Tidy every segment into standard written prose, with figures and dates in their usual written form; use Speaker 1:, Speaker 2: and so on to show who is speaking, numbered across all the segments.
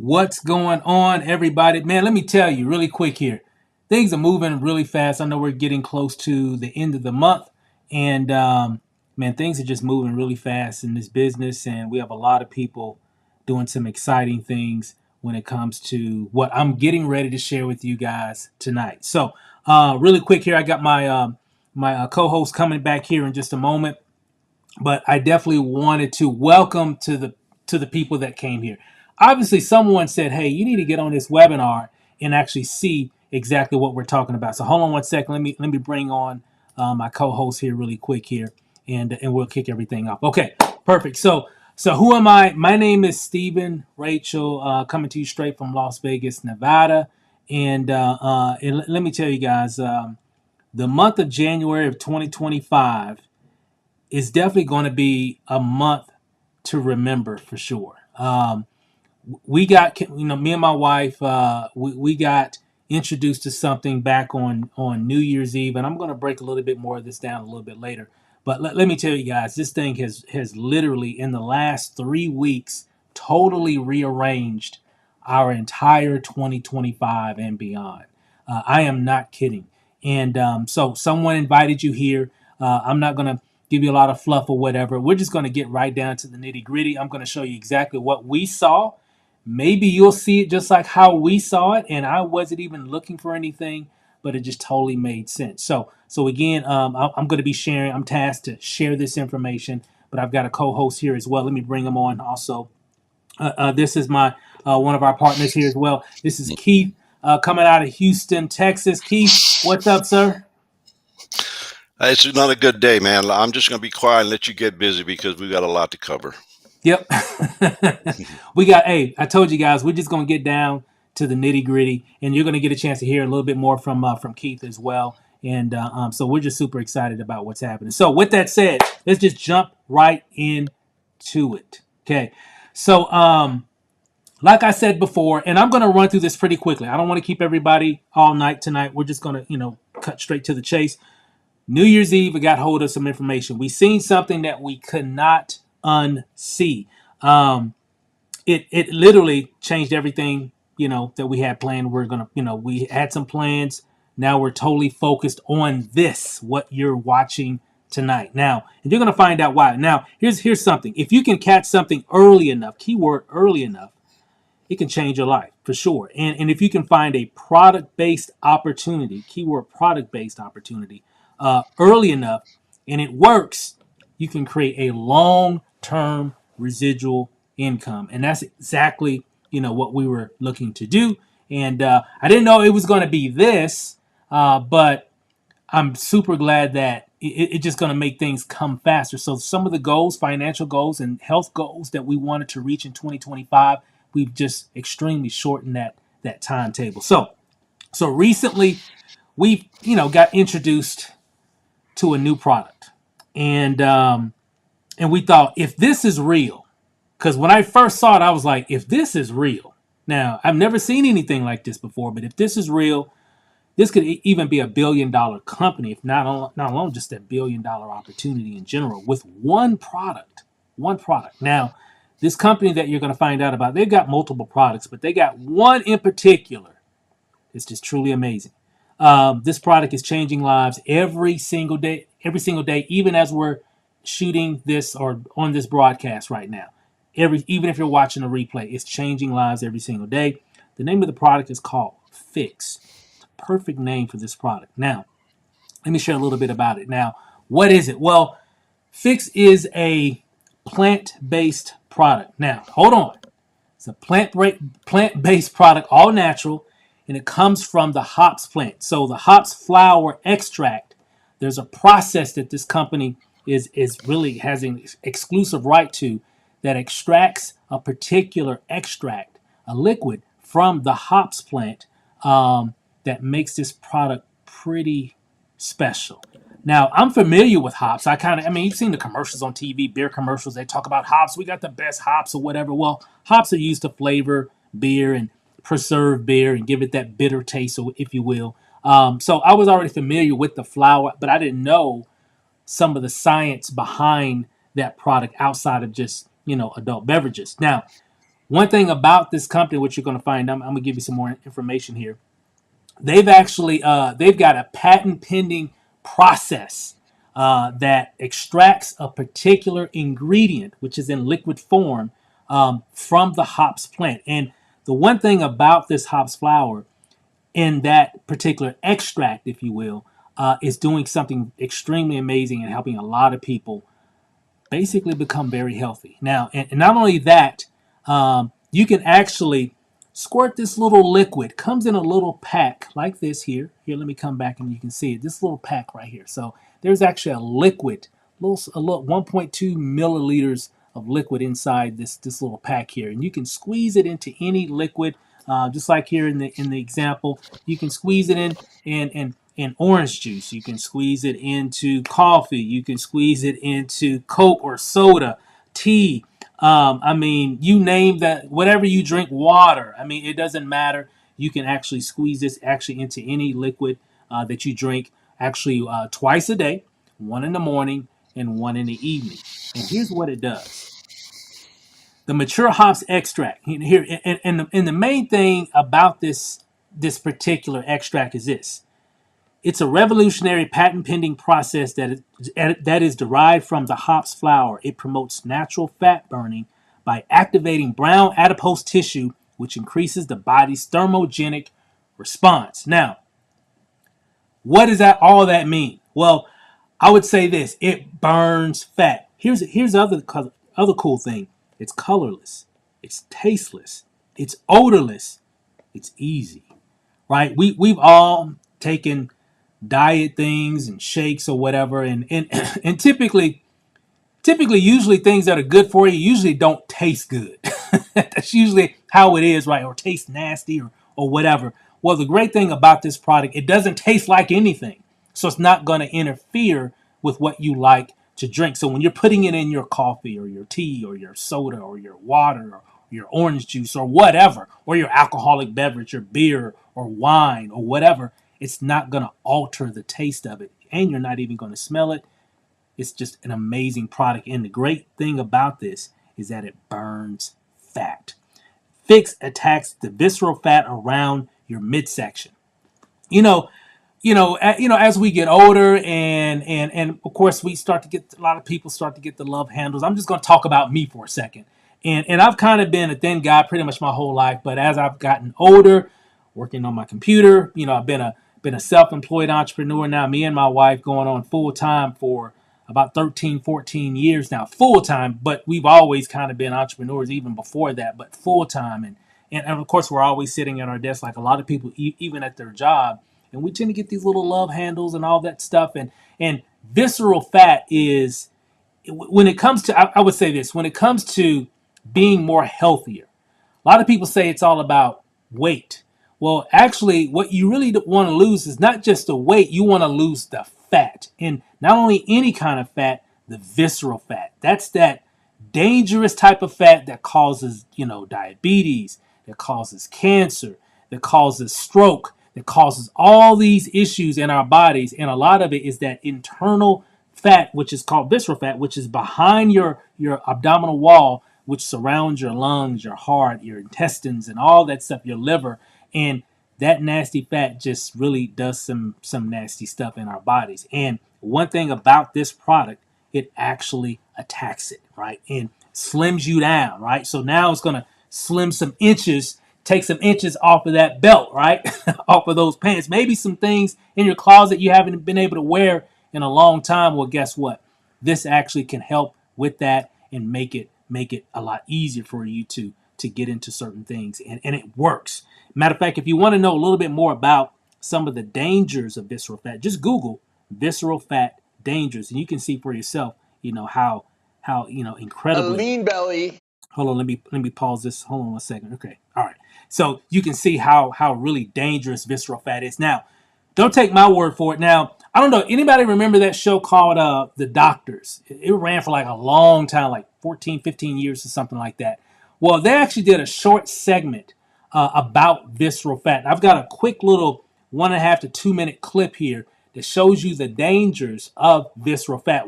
Speaker 1: What's going on, everybody? Man, let me tell you really quick here. Things are moving really fast. I know we're getting close to the end of the month, and man, things are just moving really fast in this business, and we have a lot of people doing some exciting things when it comes to what I'm getting ready to share with you guys tonight. So, really quick here, I got my co-host coming back here in just a moment, but I definitely wanted to welcome to the people that came here. Obviously, someone said, "Hey, you need to get on this webinar and actually see exactly what we're talking about." So hold on one second. Let me bring on my co-host here really quick here, and we'll kick everything off. Okay, perfect. So who am I? My name is Stephen Rachel, coming to you straight from Las Vegas, Nevada, and let me tell you guys, the month of January of 2025 is definitely going to be a month to remember for sure. We got, me and my wife, we got introduced to something back on New Year's Eve, and I'm going to break a little bit more of this down a little bit later. But let me tell you guys, this thing has literally in the last 3 weeks totally rearranged our entire 2025 and beyond. I am not kidding. And so someone invited you here. I'm not going to give you a lot of fluff or whatever. We're just going to get right down to the nitty gritty. I'm going to show you exactly what we saw. Maybe you'll see it just like how we saw it, and I wasn't even looking for anything, but it just totally made sense. So again, I'm going to be sharing. I'm tasked to share this information, but I've got a co-host here as well. Let me bring him on also. This is my one of our partners here as well. This is Keith, coming out of Houston, Texas. Keith, what's up, sir?
Speaker 2: It's not a good day, man. I'm just going to be quiet and let you get busy because we've got a lot to cover.
Speaker 1: Yep. We got, hey, I told you guys, we're just going to get down to the nitty gritty, and you're going to get a chance to hear a little bit more from Keith as well. And so we're just super excited about what's happening. So with that said, let's just jump right into it. Okay. So like I said before, and I'm going to run through this pretty quickly. I don't want to keep everybody all night tonight. We're just going to, cut straight to the chase. New Year's Eve, we got hold of some information. We seen something that we could not unsee. Um, it literally changed everything, that we had planned. We're gonna, we had some plans. Now we're totally focused on this, what you're watching tonight. Now, and you're gonna find out why. Now, here's something. If you can catch something early enough, keyword early enough, it can change your life for sure. And if you can find a product based opportunity, keyword product based opportunity, early enough, and it works, you can create a long term residual income, and that's exactly what we were looking to do. And I didn't know it was going to be this, but I'm super glad that it's just going to make things come faster. So some of the goals, financial goals and health goals that we wanted to reach in 2025, we've just extremely shortened that timetable. So recently we've got introduced to a new product, and we thought, if this is real, because when I first saw it, I was like, if this is real, now I've never seen anything like this before, but if this is real, this could even be $1 billion company, if not alone just $1 billion opportunity in general with one product. One product. Now, this company that you're going to find out about, they've got multiple products, but they got one in particular. It's just truly amazing. This product is changing lives every single day. Every single day, even as we're shooting this or on this broadcast right now. Even if you're watching a replay, it's changing lives every single day. The name of the product is called Fix. Perfect name for this product. Now, let me share a little bit about it. Now, what is it? Well, Fix is a plant-based product. Now, hold on. It's a plant-based product, all natural, and it comes from the hops plant. So the hops flower extract, there's a process that this company is really has an exclusive right to, that extracts a particular extract, a liquid from the hops plant, that makes this product pretty special. Now, I'm familiar with hops. You've seen the commercials on TV, beer commercials. They talk about hops. We got the best hops or whatever. Well, hops are used to flavor beer and preserve beer and give it that bitter taste, if you will. So I was already familiar with the flour, but I didn't know some of the science behind that product outside of just, adult beverages. Now, One thing about this company, which you're going to find, I'm going to give you some more information here. They've got a patent pending process that extracts a particular ingredient, which is in liquid form, from the hops plant. And the one thing about this hops flower, in that particular extract, if you will, is doing something extremely amazing and helping a lot of people basically become very healthy. Now, and not only that, you can actually squirt this little liquid. Comes in a little pack like this here. Here, let me come back and you can see it. This little pack right here. So there's actually a liquid, a little 1.2 milliliters of liquid inside this little pack here, and you can squeeze it into any liquid, just like here in the example. You can squeeze it in orange juice. You can squeeze it into coffee. You can squeeze it into Coke or soda, tea. I mean, you name that, whatever you drink, water. I mean, it doesn't matter. You can actually squeeze this actually into any liquid that you drink, actually twice a day, one in the morning and one in the evening. And here's what it does. The mature hops extract here, and the main thing about this particular extract is this: it's a revolutionary patent pending process that is derived from the hops flower. It promotes natural fat burning by activating brown adipose tissue, which increases the body's thermogenic response. Now, what does that all that mean? Well, I would say this: it burns fat. Here's other cool thing. It's colorless. It's tasteless. It's odorless. It's easy, right? We've all taken diet things and shakes or whatever, and and typically usually things that are good for you usually don't taste good. That's usually how it is, right? Or taste nasty or whatever. Well, the great thing about this product, it doesn't taste like anything, so it's not going to interfere with what you like to drink. So when you're putting it in your coffee or your tea or your soda or your water or your orange juice or whatever, or your alcoholic beverage, your beer or wine or whatever, it's not going to alter the taste of it, and you're not even going to smell it. It's just an amazing product. And the great thing about this is that it burns fat. Fix attacks the visceral fat around your midsection. You know, as we get older, and of course we start to get, a lot of people start to get the love handles. I'm just going to talk about me for a second. And I've kind of been a thin guy pretty much my whole life, but as I've gotten older, working on my computer, I've been a self-employed entrepreneur now. Me and my wife going on full time for about 13, 14 years now, full time, but we've always kind of been entrepreneurs even before that, but full time. And of course, we're always sitting at our desk like a lot of people, even at their job. And we tend to get these little love handles and all that stuff. And visceral fat is, when it comes to, I would say this, when it comes to being more healthier, a lot of people say it's all about weight. Well, actually, what you really want to lose is not just the weight, you want to lose the fat. And not only any kind of fat, the visceral fat. That's that dangerous type of fat that causes, diabetes, that causes cancer, that causes stroke, that causes all these issues in our bodies. And a lot of it is that internal fat, which is called visceral fat, which is behind your abdominal wall, which surrounds your lungs, your heart, your intestines, and all that stuff, your liver. And that nasty fat just really does some nasty stuff in our bodies. And one thing about this product, it actually attacks it, right? And slims you down, right? So now it's going to slim some inches, take some inches off of that belt, right? Off of those pants. Maybe some things in your closet you haven't been able to wear in a long time. Well, guess what? This actually can help with that and make it a lot easier for you to get into certain things. And it works. Matter of fact, if you want to know a little bit more about some of the dangers of visceral fat, just Google visceral fat dangers, and you can see for yourself, how
Speaker 3: A
Speaker 1: incredibly.
Speaker 3: lean belly.
Speaker 1: Hold on, let me pause this. Hold on one second. Okay, all right. So you can see how really dangerous visceral fat is. Now, don't take my word for it. Now, I don't know. Anybody remember that show called The Doctors? It ran for like a long time, like 14, 15 years or something like that. Well, they actually did a short segment about visceral fat. I've got a quick little 1.5 to 2 minute clip here that shows you the dangers of visceral fat.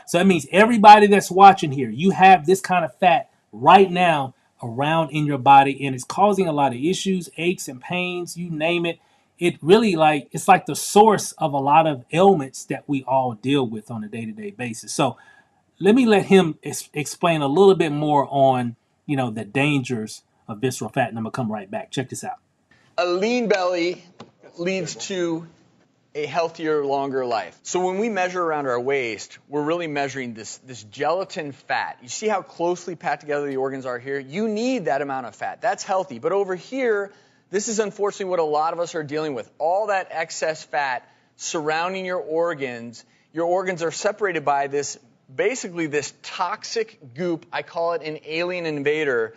Speaker 1: So that means everybody that's watching here, you have this kind of fat right now around in your body, and it's causing a lot of issues, aches and pains, you name it. It really it's like the source of a lot of ailments that we all deal with on a day-to-day basis. So let him explain a little bit more on, the dangers of visceral fat, and I'm gonna come right back. Check this out.
Speaker 3: A lean belly leads to a healthier, longer life. So when we measure around our waist, we're really measuring this gelatin fat. You see how closely packed together the organs are here? You need that amount of fat. That's healthy. But over here, this is unfortunately what a lot of us are dealing with. All that excess fat surrounding your organs. Your organs are separated by basically this toxic goop. I call it an alien invader.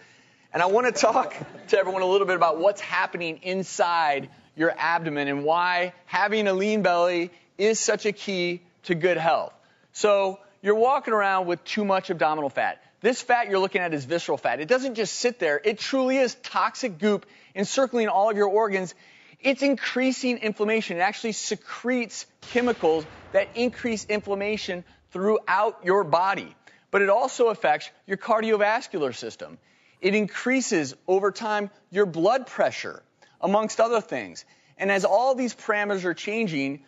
Speaker 3: And I want to talk to everyone a little bit about what's happening inside your abdomen and why having a lean belly is such a key to good health. So you're walking around with too much abdominal fat. This fat you're looking at is visceral fat. It doesn't just sit there. It truly is toxic goop encircling all of your organs. It's increasing inflammation. It actually secretes chemicals that increase inflammation throughout your body. But it also affects your cardiovascular system. It increases over time your blood pressure, amongst other things. And as all these parameters are changing,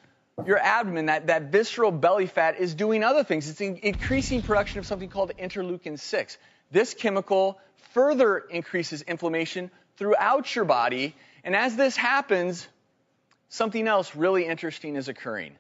Speaker 3: your abdomen, that visceral belly fat, is doing other things. It's increasing production of something called interleukin-6. This chemical further increases inflammation throughout your body. And as this happens, something else really interesting is occurring.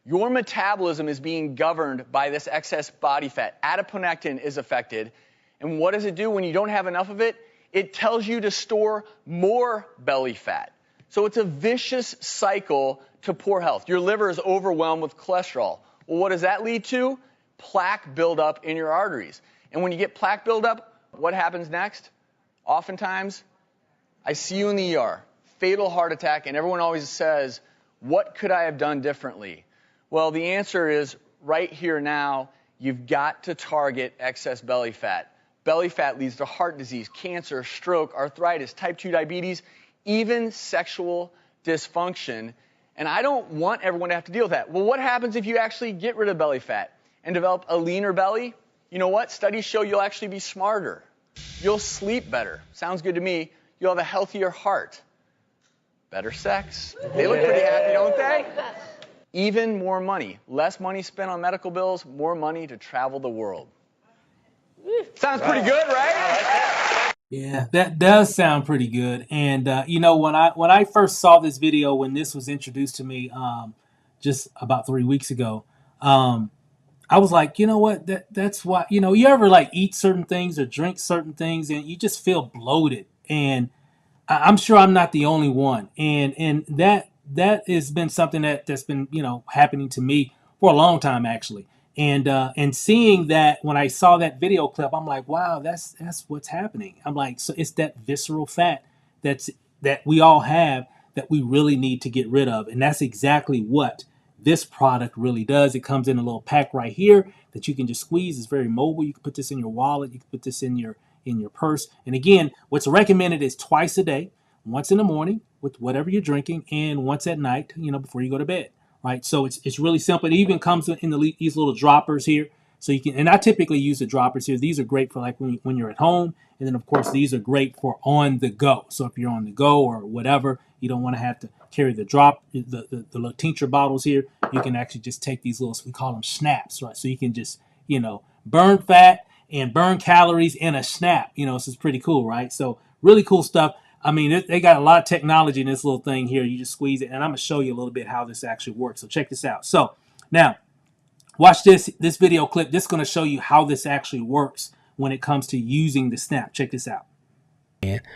Speaker 3: Your metabolism is being governed by this excess body fat. Adiponectin is affected. And what does it do when you don't have enough of it? It tells you to store more belly fat. So it's a vicious cycle to poor health. Your liver is overwhelmed with cholesterol. Well, what does that lead to? Plaque buildup in your arteries. And when you get plaque buildup, what happens next? Oftentimes, I see you in the ER, fatal heart attack, and everyone always says, what could I have done differently? Well, the answer is right here now, you've got to target excess belly fat. Belly fat leads to heart disease, cancer, stroke, arthritis, type 2 diabetes, even sexual dysfunction. And I don't want everyone to have to deal with that. Well, what happens if you actually get rid of belly fat and develop a leaner belly? You know what? Studies show you'll actually be smarter. You'll sleep better. Sounds good to me. You'll have a healthier heart. Better sex. They look pretty happy, don't they? Even more money. Less money spent on medical bills, more money to travel the world. Sounds pretty good, right?
Speaker 1: Yeah, that does sound pretty good. And when I first saw this video, when this was introduced to me, just about 3 weeks ago, I was like, you know what? That's why, you ever eat certain things or drink certain things and you just feel bloated. And I'm sure I'm not the only one. And that has been something that's been, happening to me for a long time, actually. And seeing that, when I saw that video clip, I'm like, wow, that's what's happening. I'm like, so it's that visceral fat that we all have that we really need to get rid of. And that's exactly what this product really does. It comes in a little pack right here that you can just squeeze. It's very mobile. You can put this in your wallet. You can put this in your purse. And again, what's recommended is twice a day, once in the morning with whatever you're drinking, and once at night, before you go to bed. Right, so it's really simple. It even comes in these little droppers here, so you can. And I typically use the droppers here. These are great for when you're at home, and then of course these are great for on the go. So if you're on the go or whatever, you don't want to have to carry the little tincture bottles here. You can actually just take these little, we call them snaps, right? So you can just burn fat and burn calories in a snap. So it's pretty cool, right? So really cool stuff. I mean, they got a lot of technology in this little thing here. You just squeeze it, and I'm going to show you a little bit how this actually works. So check this out. So now, watch this video clip. This is going to show you how this actually works when it comes to using the snap. Check this out.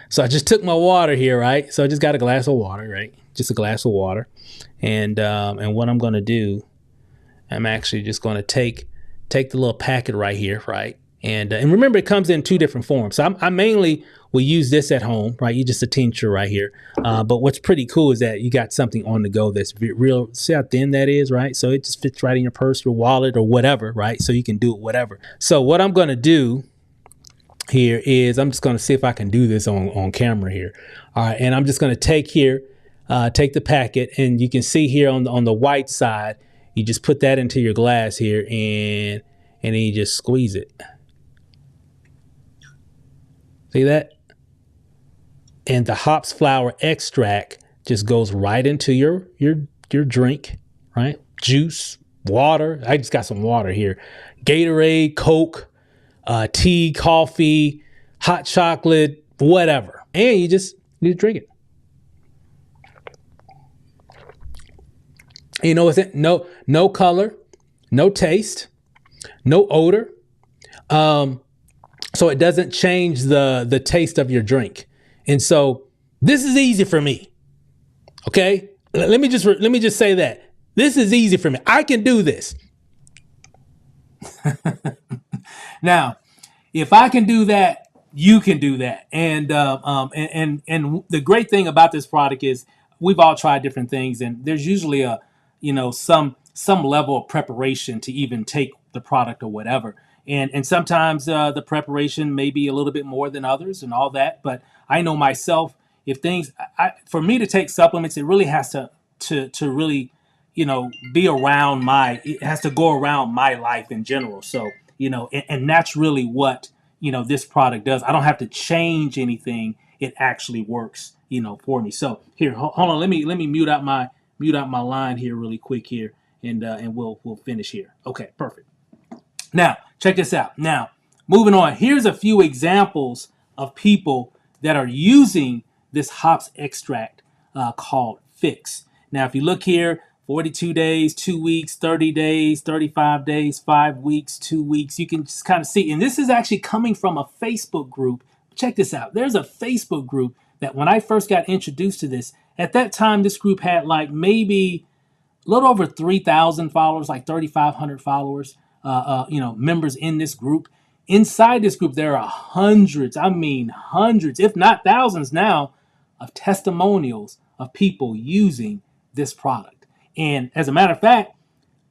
Speaker 1: So I just took my water here, right? So I just got a glass of water, right? Just a glass of water. And what I'm going to do, I'm actually just going to take the little packet right here, right? And remember, it comes in 2 different forms. So I mainly will use this at home, right? You just a tincture right here. But what's pretty cool is that you got something on the go that's real. See how thin that is, right? So it just fits right in your purse, your wallet, or whatever, right? So you can do it whatever. So what I'm going to do here is I'm just going to see if I can do this on camera here. All right, and I'm just going to take the packet, and you can see here on the white side, you just put that into your glass here, and then you just squeeze it. See that? And the hops flower extract just goes right into your drink, right? Juice, water. I just got some water here. Gatorade, Coke, tea, coffee, hot chocolate, whatever. And you drink it. And you know what's it? No color, no taste, no odor. So it doesn't change the taste of your drink. And so this is easy for me. Okay? Let me just say that. This is easy for me. I can do this. Now, if I can do that, you can do that. And the great thing about this product is we've all tried different things, and there's usually a some level of preparation to even take the product or whatever. And sometimes the preparation may be a little bit more than others and all that. But I know myself, if things for me to take supplements, it really has to really be around it has to go around my life in general. So and that's really what this product does. I don't have to change anything. It actually works for me. So here, hold on, let me mute out my line here really quick here, and we'll finish here. Okay, perfect. Now check this out. Now moving on, here's a few examples of people that are using this hops extract called Fix. Now, if you look here, 42 days, 2 weeks, 30 days, 35 days, 5 weeks, 2 weeks, you can just kind of see. And this is actually coming from a Facebook group. Check this out. There's a Facebook group that when I first got introduced to this, at that time, this group had like maybe a little over 3,000 followers, like 3,500 followers, members in this group. Inside this group, there are hundreds, if not thousands now, of testimonials of people using this product. And as a matter of fact,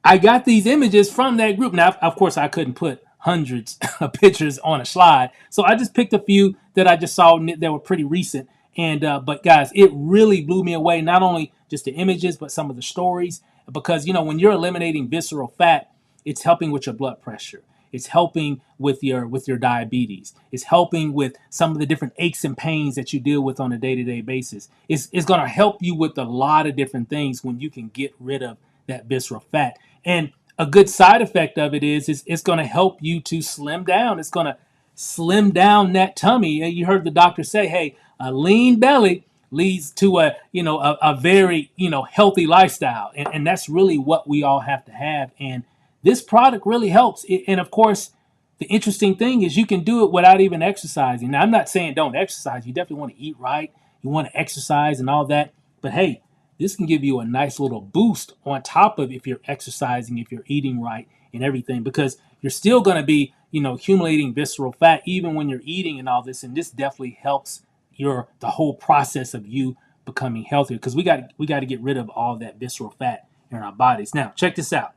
Speaker 1: I got these images from that group. Now, of course, I couldn't put hundreds of pictures on a slide. So I just picked a few that I just saw that were pretty recent. And but guys, it really blew me away. Not only just the images, but some of the stories. Because when you're eliminating visceral fat, it's helping with your blood pressure. It's helping with your diabetes. It's helping with some of the different aches and pains that you deal with on a day-to-day basis. It's going to help you with a lot of different things when you can get rid of that visceral fat. And a good side effect of it is it's going to help you to slim down. It's going to slim down that tummy. You heard the doctor say, hey, a lean belly leads to a very healthy lifestyle, and that's really what we all have to have. And this product really helps. And of course, the interesting thing is you can do it without even exercising. Now, I'm not saying don't exercise. You definitely want to eat right. You want to exercise and all that. But hey, this can give you a nice little boost on top of if you're exercising, if you're eating right and everything, because you're still going to be, accumulating visceral fat even when you're eating and all this. And this definitely helps the whole process of you becoming healthier, because we got to get rid of all that visceral fat in our bodies. Now, check this out.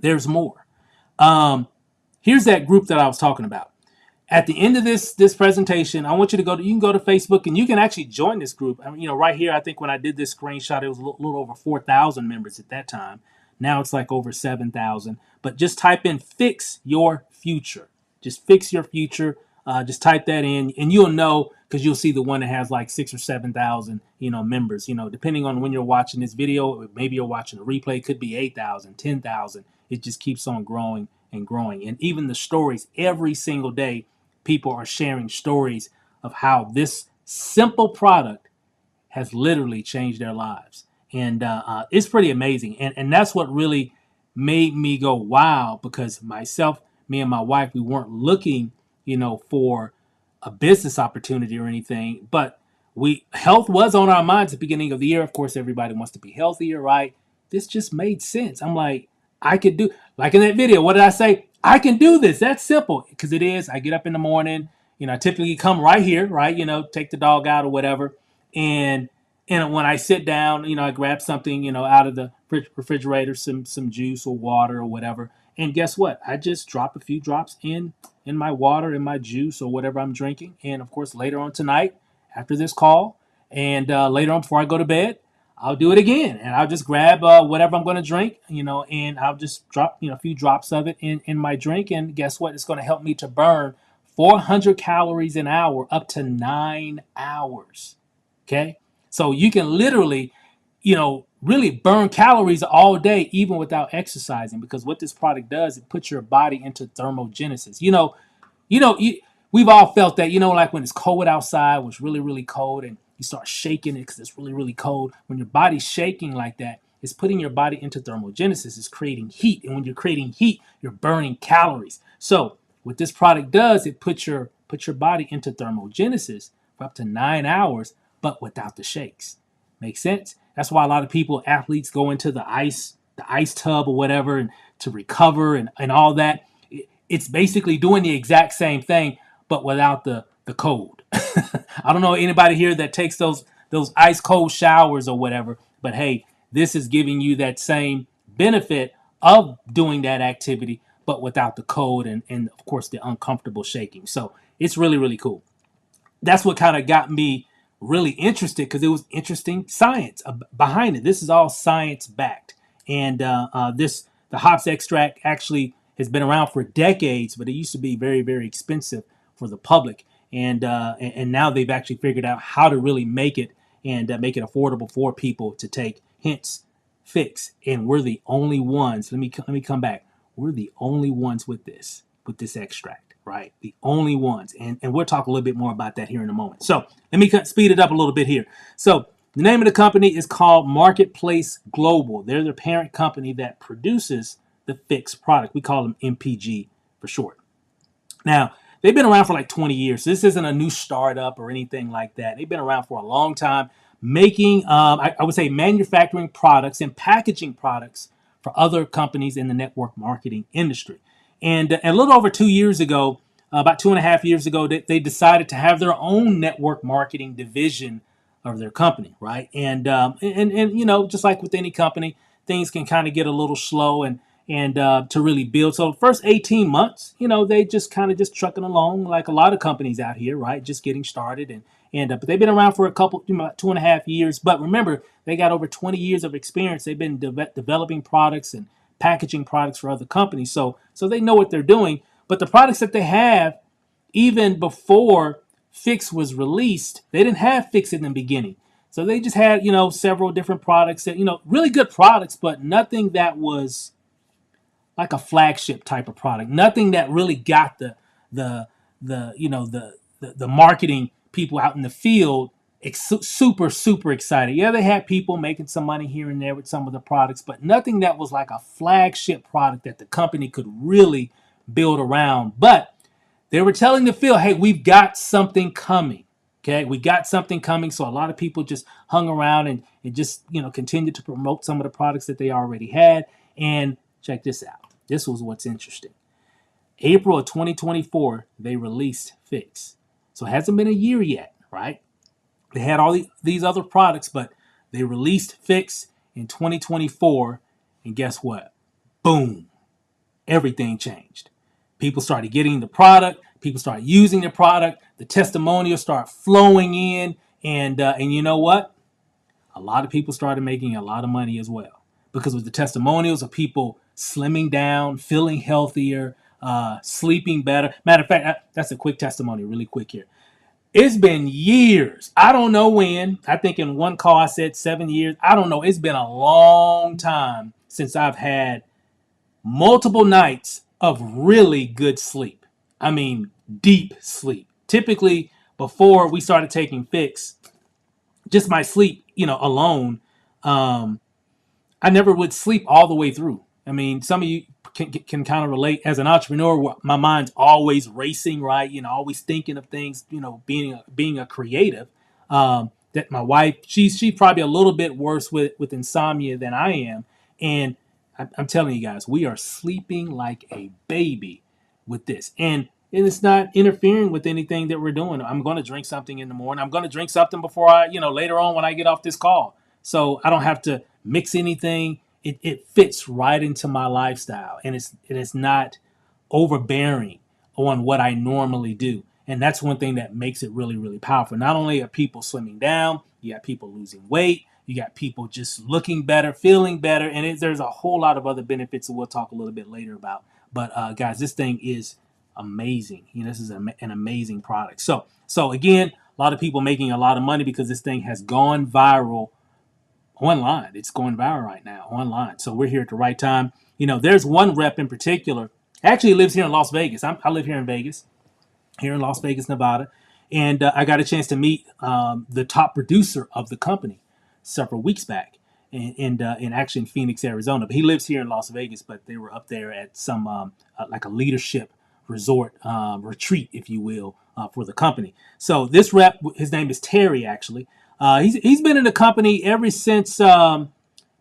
Speaker 1: There's more. Here's that group that I was talking about. At the end of this presentation, I want you to you can go to Facebook and you can actually join this group. I mean, right here, I think when I did this screenshot, it was a little over 4,000 members at that time. Now it's like over 7,000. But just type in Fix Your Future. Just Fix Your Future. Just type that in and you'll know, because you'll see the one that has like 6,000 or 7,000, members. Depending on when you're watching this video, maybe you're watching a replay, it could be 8,000, 10,000. It just keeps on growing and growing. And even the stories, every single day, people are sharing stories of how this simple product has literally changed their lives. And it's pretty amazing. And that's what really made me go, wow, because me and my wife, we weren't looking, for a business opportunity or anything, but health was on our minds at the beginning of the year. Of course, everybody wants to be healthier, right? This just made sense. I'm like, I could do, like in that video, what did I say? I can do this. That's simple, because it is. I get up in the morning, I typically come right here, right? Take the dog out or whatever. And when I sit down, I grab something, out of the refrigerator, some juice or water or whatever. And guess what? I just drop a few drops in my water, in my juice or whatever I'm drinking. And of course, later on tonight, after this call, and later on before I go to bed, I'll do it again. And I'll just grab whatever I'm going to drink, and I'll just drop, a few drops of it in my drink. And guess what? It's going to help me to burn 400 calories an hour up to 9 hours. Okay. So you can literally, really burn calories all day, even without exercising, because what this product does, it puts your body into thermogenesis. You know, you, we've all felt that, like when it's cold outside, when it's really, really cold, and you start shaking it because it's really, really cold. When your body's shaking like that, it's putting your body into thermogenesis. It's creating heat. And when you're creating heat, you're burning calories. So what this product does, it puts your body into thermogenesis for up to 9 hours, but without the shakes. Makes sense? That's why a lot of people, athletes, go into the ice tub or whatever, and to recover and all that. It's basically doing the exact same thing, but without the cold. I don't know anybody here that takes those ice cold showers or whatever, but hey, this is giving you that same benefit of doing that activity, but without the cold and of course the uncomfortable shaking. So it's really, really cool. That's what kind of got me really interested, because it was interesting science behind it. This is all science backed, and the hops extract actually has been around for decades, but it used to be very, very expensive for the public, and now they've actually figured out how to really make it and make it affordable for people to take. Hence, fix, and we're the only ones. Let me come back. We're the only ones with this extract, right? The only ones. And we'll talk a little bit more about that here in a moment. So let me speed it up a little bit here. So the name of the company is called Marketplace Global. They're the parent company that produces the Fix product. We call them MPG for short. Now, they've been around for like 20 years. So this isn't a new startup or anything like that. They've been around for a long time, making, I would say, manufacturing products and packaging products for other companies in the network marketing industry. And a little over 2 years ago, about 2.5 years ago, they decided to have their own network marketing division of their company, right? And just like with any company, things can kind of get a little slow and to really build. So the first 18 months, they just kind of just trucking along like a lot of companies out here, right? Just getting started and but they've been around for a couple, about 2.5 years. But remember, they got over 20 years of experience. They've been developing products and packaging products for other companies, so they know what they're doing. But the products that they have, even before Fix was released, they didn't have Fix in the beginning. So they just had, several different products that, really good products, but nothing that was like a flagship type of product. Nothing that really got the the marketing people out in the field super, super excited. Yeah, they had people making some money here and there with some of the products, but nothing that was like a flagship product that the company could really build around. But they were telling the field, hey, we've got something coming. Okay, we got something coming. So a lot of people just hung around and just, continued to promote some of the products that they already had. And check this out. This was what's interesting. April of 2024, they released Fix. So it hasn't been a year yet, right? They had all these other products, but they released Fix in 2024. And guess what? Boom. Everything changed. People started getting the product. People started using the product. The testimonials start flowing in. And you know what? A lot of people started making a lot of money as well, because with the testimonials of people slimming down, feeling healthier, sleeping better. Matter of fact, that's a quick testimony, really quick here. It's been years. I don't know when. I think in one call I said 7 years. I don't know. It's been a long time since I've had multiple nights of really good sleep. I mean, deep sleep. Typically, before we started taking Fix, just my sleep, alone, I never would sleep all the way through. I mean, some of you can kind of relate. As an entrepreneur, my mind's always racing, right? Always thinking of things. Being a creative. That my wife, she's probably a little bit worse with insomnia than I am, and I'm telling you guys, we are sleeping like a baby with this, and it's not interfering with anything that we're doing. I'm going to drink something in the morning. I'm going to drink something before later on when I get off this call. So I don't have to mix anything. It fits right into my lifestyle, and it is not overbearing on what I normally do. And that's one thing that makes it really, really powerful. Not only are people slimming down, you got people losing weight, you got people just looking better, feeling better, and there's a whole lot of other benefits that we'll talk a little bit later about. But guys, this thing is amazing. This is an amazing product. So again, a lot of people making a lot of money because this thing has gone viral online. It's going viral right now online. So we're here at the right time. There's one rep in particular. Actually, lives here in Las Vegas. I live here in Vegas, here in Las Vegas, Nevada, and I got a chance to meet the top producer of the company several weeks back, and actually in Phoenix, Arizona. But he lives here in Las Vegas. But they were up there at some like a leadership resort retreat, if you will, for the company. So this rep, his name is Terry. Actually, he's been in the company ever since.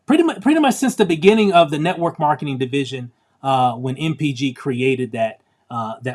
Speaker 1: Pretty much since the beginning of the network marketing division when MPG created that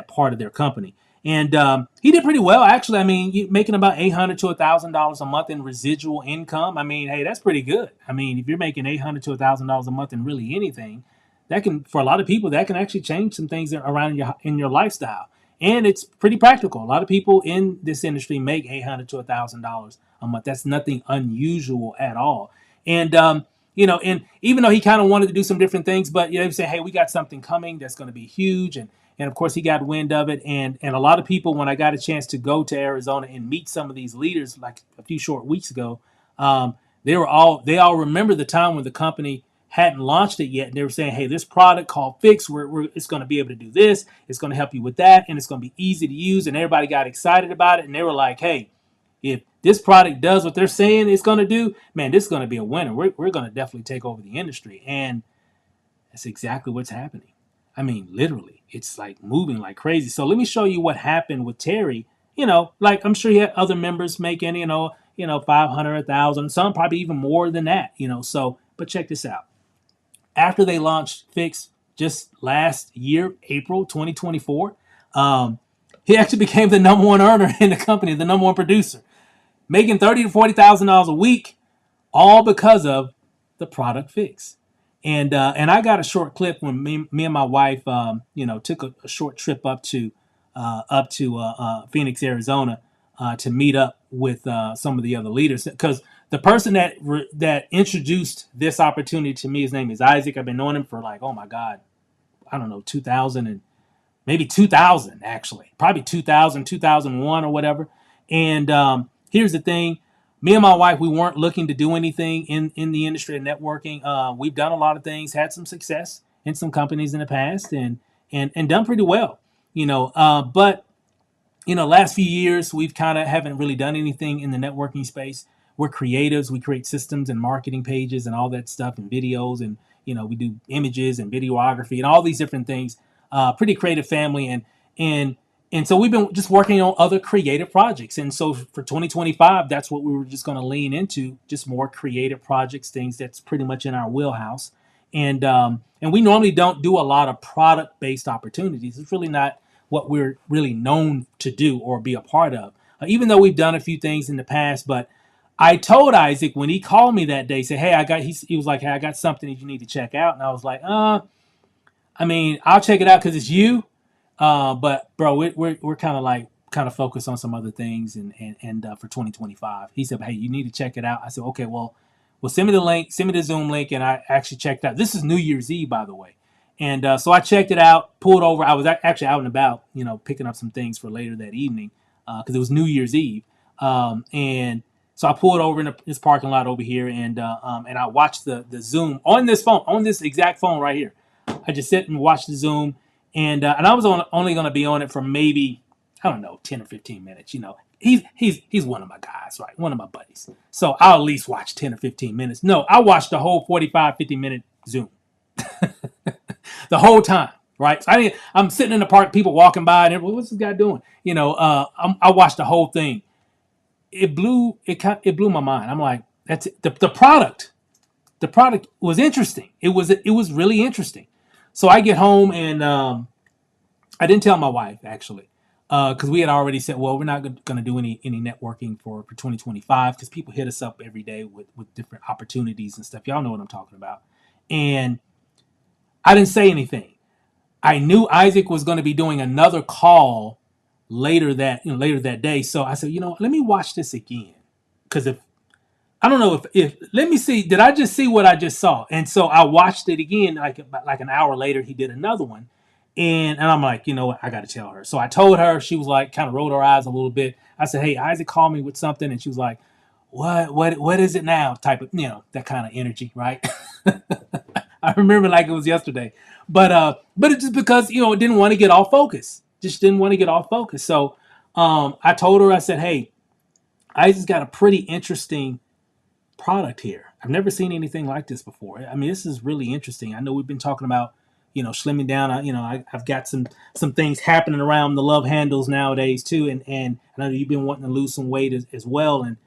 Speaker 1: part of their company. And he did pretty well, actually. I mean, making about $800 to $1,000 a month in residual income. I mean, hey, that's pretty good. I mean, if you're making $800 to $1,000 a month in really anything, that can, for a lot of people, that can actually change some things around in your lifestyle. And it's pretty practical. A lot of people in this industry make $800 to $1,000 a month. That's nothing unusual at all. And and even though he kind of wanted to do some different things, but they say, hey, we got something coming that's going to be huge, and of course he got wind of it, and a lot of people, when I got a chance to go to Arizona and meet some of these leaders like a few short weeks ago, they all remember the time when the company hadn't launched it yet, and they were saying, hey, this product called Fix, it's going to be able to do this, it's going to help you with that, and it's going to be easy to use, and everybody got excited about it, and they were like, hey, if this product does what they're saying it's going to do, man, this is going to be a winner. We're going to definitely take over the industry. And that's exactly what's happening. I mean, literally, it's like moving like crazy. So let me show you what happened with Terry. Like I'm sure he had other members making, 500, 1,000, some probably even more than that, So, but check this out. After they launched Fix just last year, April 2024, he actually became the number one earner in the company, the number one producer, making $30,000 to $40,000 a week, all because of the product Fix. And I got a short clip when me and my wife, took a short trip up to Phoenix, Arizona, to meet up with some of the other leaders. Because the person that introduced this opportunity to me, his name is Isaac. I've been knowing him for like, oh my God, I don't know, 2000 and maybe 2000 actually, probably 2000, 2001 or whatever. And here's the thing. Me and my wife, we weren't looking to do anything in the industry of networking. We've done a lot of things, had some success in some companies in the past, and done pretty well, but last few years we've kind of haven't really done anything in the networking space. We're creatives. We create systems and marketing pages and all that stuff and videos, and we do images and videography and all these different things. Pretty creative family, and so we've been just working on other creative projects. And so for 2025, that's what we were just going to lean into, just more creative projects, things that's pretty much in our wheelhouse. And we normally don't do a lot of product-based opportunities. It's really not what we're really known to do or be a part of, even though we've done a few things in the past. But I told Isaac when he called me that day, say, hey, he was like, hey, I got something that you need to check out. And I was like, I mean, I'll check it out because it's you. But bro, we're kind of focused on some other things, and for 2025, he said, hey, you need to check it out. I said, okay, well, send me the link, send me the Zoom link, and I actually checked out. This is New Year's Eve, by the way, and so I checked it out, pulled over. I was actually out and about, picking up some things for later that evening, because it was New Year's Eve, and so I pulled over in this parking lot over here, and I watched the Zoom on this phone, on this exact phone right here. I just sit and watch the Zoom. And I was only going to be on it for maybe, I don't know, 10 or 15 minutes. He's one of my guys, right? One of my buddies. So I'll at least watch 10 or 15 minutes. No, I watched the whole 45, 50-minute Zoom. The whole time, right? So I'm sitting in the park, people walking by, and what's this guy doing? I watched the whole thing. It blew my mind. I'm like, that's it. The product was interesting. It was really interesting. So I get home, and I didn't tell my wife, actually, because we had already said, well, we're not going to do any networking for 2025, because people hit us up every day with different opportunities and stuff. Y'all know what I'm talking about. And I didn't say anything. I knew Isaac was going to be doing another call later that day. So I said, let me watch this again, because I don't know if let me see, did I just see what I just saw? And so I watched it again, like an hour later, he did another one. And I'm like, you know what? I got to tell her. So I told her. She was like, kind of rolled her eyes a little bit. I said, hey, Isaac called me with something. And she was like, what is it now? Type of, that kind of energy, right? I remember like it was yesterday. But it's just because, it didn't want to get off focus. Just didn't want to get off focus. So I told her, I said, hey, Isaac's got a pretty interesting product here. I've never seen anything like this before. I mean, this is really interesting. I know we've been talking about, slimming down. I've got some things happening around the love handles nowadays too, and I know you've been wanting to lose some weight as well. And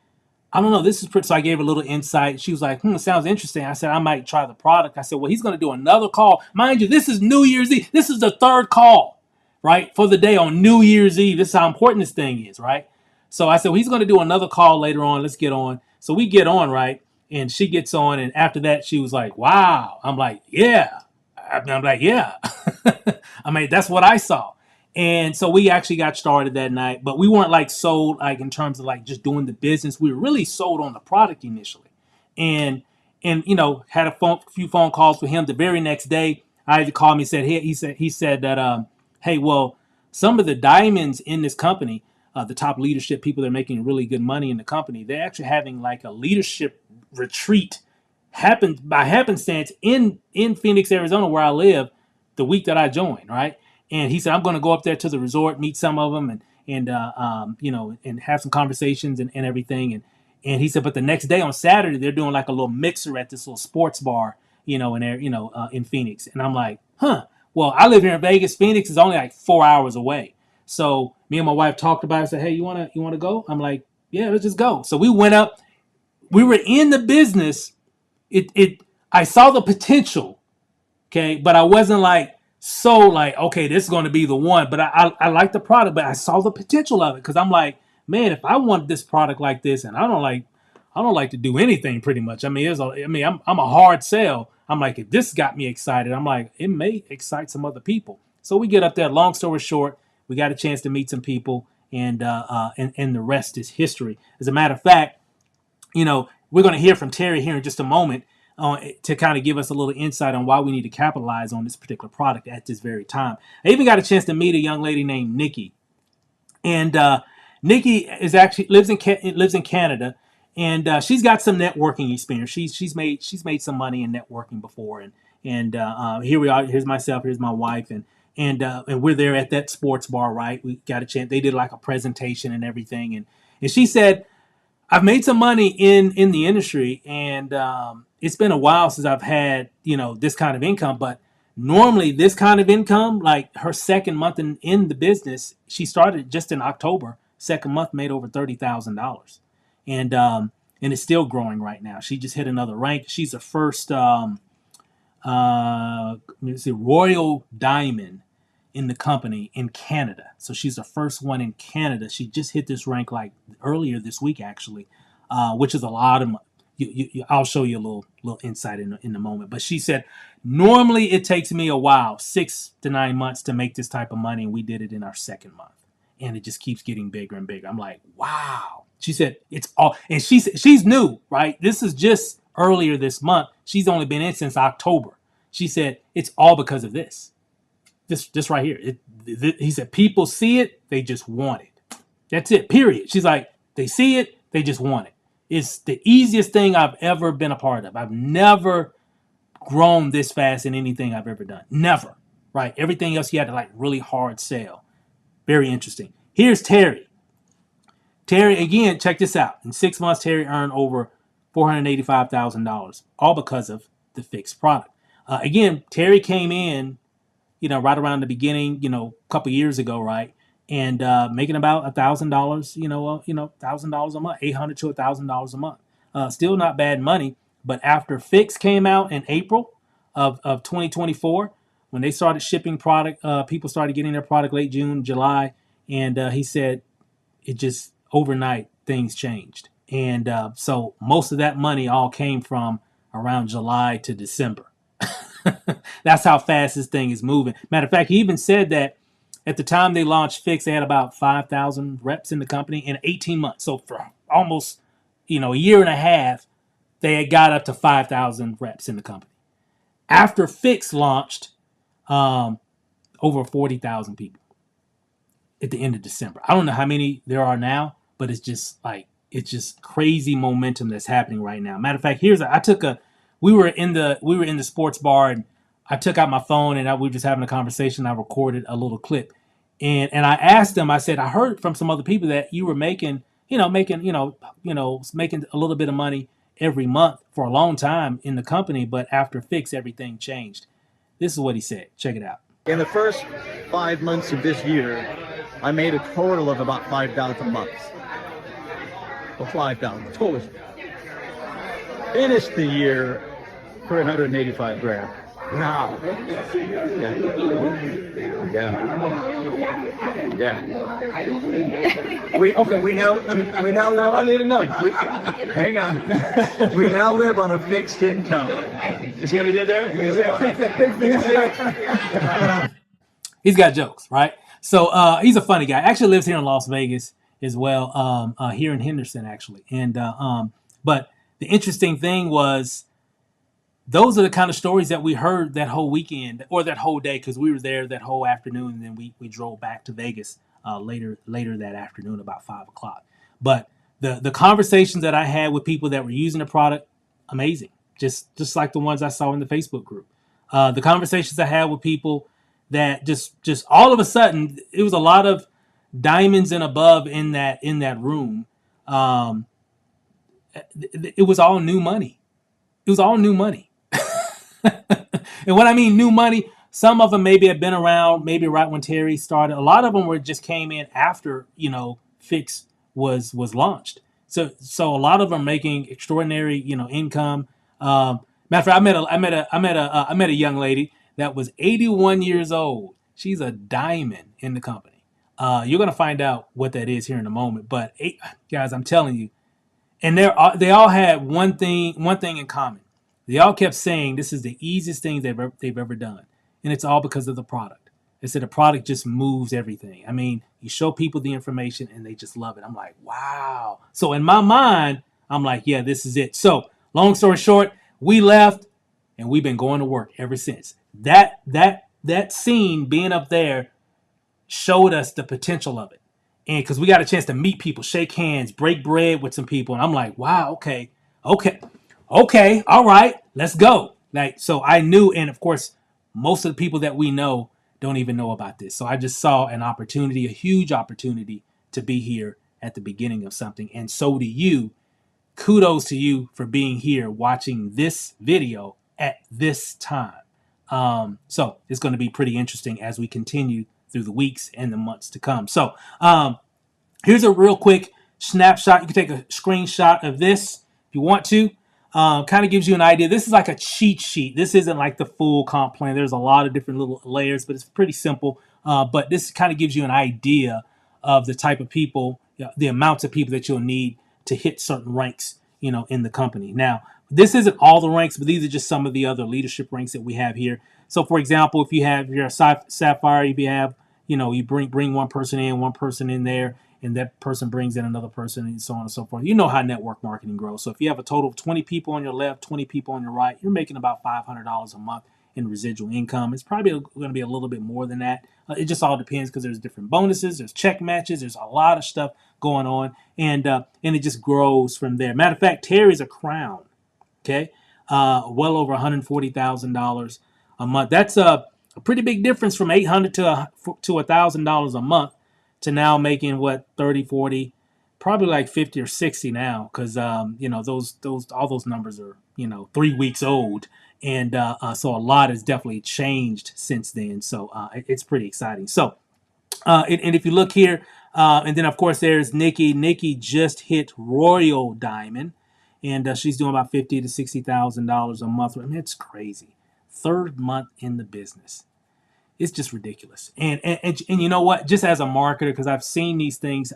Speaker 1: I don't know, this is pretty. So I gave her a little insight. She was like, it sounds interesting. I said, I might try the product. I said, well, he's going to do another call. Mind you, this is New Year's Eve. This is the third call, right, for the day on New Year's Eve. This is how important this thing is, right? So I said, well, he's going to do another call later on. Let's get on. So we get on, right? And she gets on. And after that, she was like, wow. I'm like, yeah. I'm like, yeah. I mean, that's what I saw. And so we actually got started that night, but we weren't like sold like in terms of like just doing the business. We were really sold on the product initially, and had a few phone calls with him. The very next day, Isaac called me and said, hey, he said that hey, well, some of the diamonds in this company, the top leadership people that are making really good money in the company, they're actually having like a leadership retreat happened by happenstance in Phoenix, Arizona, where I live, the week that I joined, right? And he said, I'm going to go up there to the resort, meet some of them, and have some conversations and everything. And he said, but the next day on Saturday, they're doing like a little mixer at this little sports bar, in there, in Phoenix. And I'm like, huh. Well, I live here in Vegas. Phoenix is only like 4 hours away. So me and my wife talked about it. I said, hey, you wanna go? I'm like, yeah, let's just go. So we went up. We were in the business. I saw the potential, okay, but I wasn't like so like, okay, this is going to be the one. But I like the product, but I saw the potential of it because I'm like, man, if I want this product like this, and I don't like to do anything pretty much. I mean, I'm a hard sell. I'm like, if this got me excited, I'm like, it may excite some other people. So we get up there. Long story short, we got a chance to meet some people, and the rest is history. As a matter of fact, we're going to hear from Terry here in just a moment to kind of give us a little insight on why we need to capitalize on this particular product at this very time. I even got a chance to meet a young lady named Nikki, and Nikki is actually lives in Canada, and she's got some networking experience. She's made some money in networking before, and here we are. Here's myself. Here's my wife, and we're there at that sports bar. Right, we got a chance. They did like a presentation and everything, and she said, I've made some money in the industry, and it's been a while since I've had this kind of income. But normally, this kind of income, like her second month in the business, she started just in October. Second month made over $30,000, and it's still growing right now. She just hit another rank. She's the first let's see, Royal Diamond in the company in Canada. So she's the first one in Canada. She just hit this rank like earlier this week, actually, which is a lot of. I'll show you a little insight in a moment. But she said, normally it takes me a while, 6 to 9 months to make this type of money, and we did it in our second month, and it just keeps getting bigger and bigger. I'm like, wow. She said it's all, and she's new, right? This is just earlier this month. She's only been in since October. She said it's all because of this. This right here. He said people see it, they just want it. That's it. Period. She's like, they see it, they just want it. It's the easiest thing I've ever been a part of. I've never grown this fast in anything I've ever done. Never. Right? Everything else you had to like really hard sell. Very interesting. Here's Terry. Terry, again, check this out. In 6 months, Terry earned over $485,000, all because of the fixed product. Again, Terry came in, right around the beginning, a couple years ago, right, and making about $1,000, $1,000 a month, $800 to $1,000 a month. Still not bad money, but after Fix came out in April of 2024, when they started shipping product, people started getting their product late June, July, and he said it just overnight things changed, and so most of that money all came from around July to December. That's how fast this thing is moving. Matter of fact, he even said that at the time they launched Fix, they had about 5,000 reps in the company in 18 months. So for almost, a year and a half, they had got up to 5,000 reps in the company. After Fix launched, over 40,000 people at the end of December. I don't know how many there are now, but it's just crazy momentum that's happening right now. Matter of fact, we were in the sports bar, and I took out my phone, and we were just having a conversation. I recorded a little clip, and I asked them. I said, I heard from some other people that you were making making a little bit of money every month for a long time in the company, but after Fix, everything changed. This is what he said. Check it out.
Speaker 4: In the first 5 months of this year, I made a total of about 5,000 a month. Well, 5,000 total. Finished the year for 185 grand. Now, yeah. We now live. I need to know. Hang on. We now live on a fixed income. You see what he did there?
Speaker 1: He's got jokes, right? So he's a funny guy. Actually lives here in Las Vegas as well, here in Henderson, actually. And but the interesting thing was, those are the kind of stories that we heard that whole weekend or that whole day, because we were there that whole afternoon, and then we drove back to Vegas later that afternoon about 5 o'clock. But the conversations that I had with people that were using the product, amazing. Just like the ones I saw in the Facebook group. The conversations I had with people that just all of a sudden, it was a lot of diamonds and above in that room. It was all new money. It was all new money. And what I mean new money, some of them maybe had been around, maybe right when Terry started. A lot of them just came in after, Fix was launched. So a lot of them making extraordinary, income. Matter of fact, I met a young lady that was 81 years old. She's a diamond in the company. You're gonna find out what that is here in a moment. But guys, I'm telling you, and they all had one thing in common. They all kept saying this is the easiest thing they've ever done, and it's all because of the product. They said the product just moves everything. I mean, you show people the information and they just love it. I'm like, wow. So in my mind, I'm like, yeah, this is it. So long story short, we left and we've been going to work ever since. That scene being up there showed us the potential of it. And because we got a chance to meet people, shake hands, break bread with some people. And I'm like, wow, okay, all right, let's go. Like, so I knew, and of course, most of the people that we know don't even know about this. So I just saw an opportunity, a huge opportunity to be here at the beginning of something. And so do you. Kudos to you for being here watching this video at this time. So it's going to be pretty interesting as we continue through the weeks and the months to come. So here's a real quick snapshot. You can take a screenshot of this if you want to. Kind of gives you an idea. This is like a cheat sheet. This isn't like the full comp plan. There's a lot of different little layers, but it's pretty simple. But this kind of gives you an idea of the type of people, the amounts of people that you'll need to hit certain ranks, in the company. Now, this isn't all the ranks, but these are just some of the other leadership ranks that we have here. So, for example, if you're a Sapphire, if you have, you bring one person in there, and that person brings in another person, and so on and so forth. You know how network marketing grows. So if you have a total of 20 people on your left, 20 people on your right, you're making about $500 a month in residual income. It's probably going to be a little bit more than that. It just all depends, because there's different bonuses, there's check matches, there's a lot of stuff going on, and it just grows from there. Matter of fact, Terry's a crown, okay, well over $140,000 a month. That's a pretty big difference from $800 to $1,000 a month to now making what 30, 40, probably like 50 or 60 now, because those all those numbers are 3 weeks old, and so a lot has definitely changed since then. So it's pretty exciting. So and if you look here, and then of course there's Nikki. Nikki just hit Royal Diamond, and she's doing about $50,000 to $60,000 a month. I mean, it's crazy. Third month in the business. It's just ridiculous. And you know what? Just as a marketer, because I've seen these things,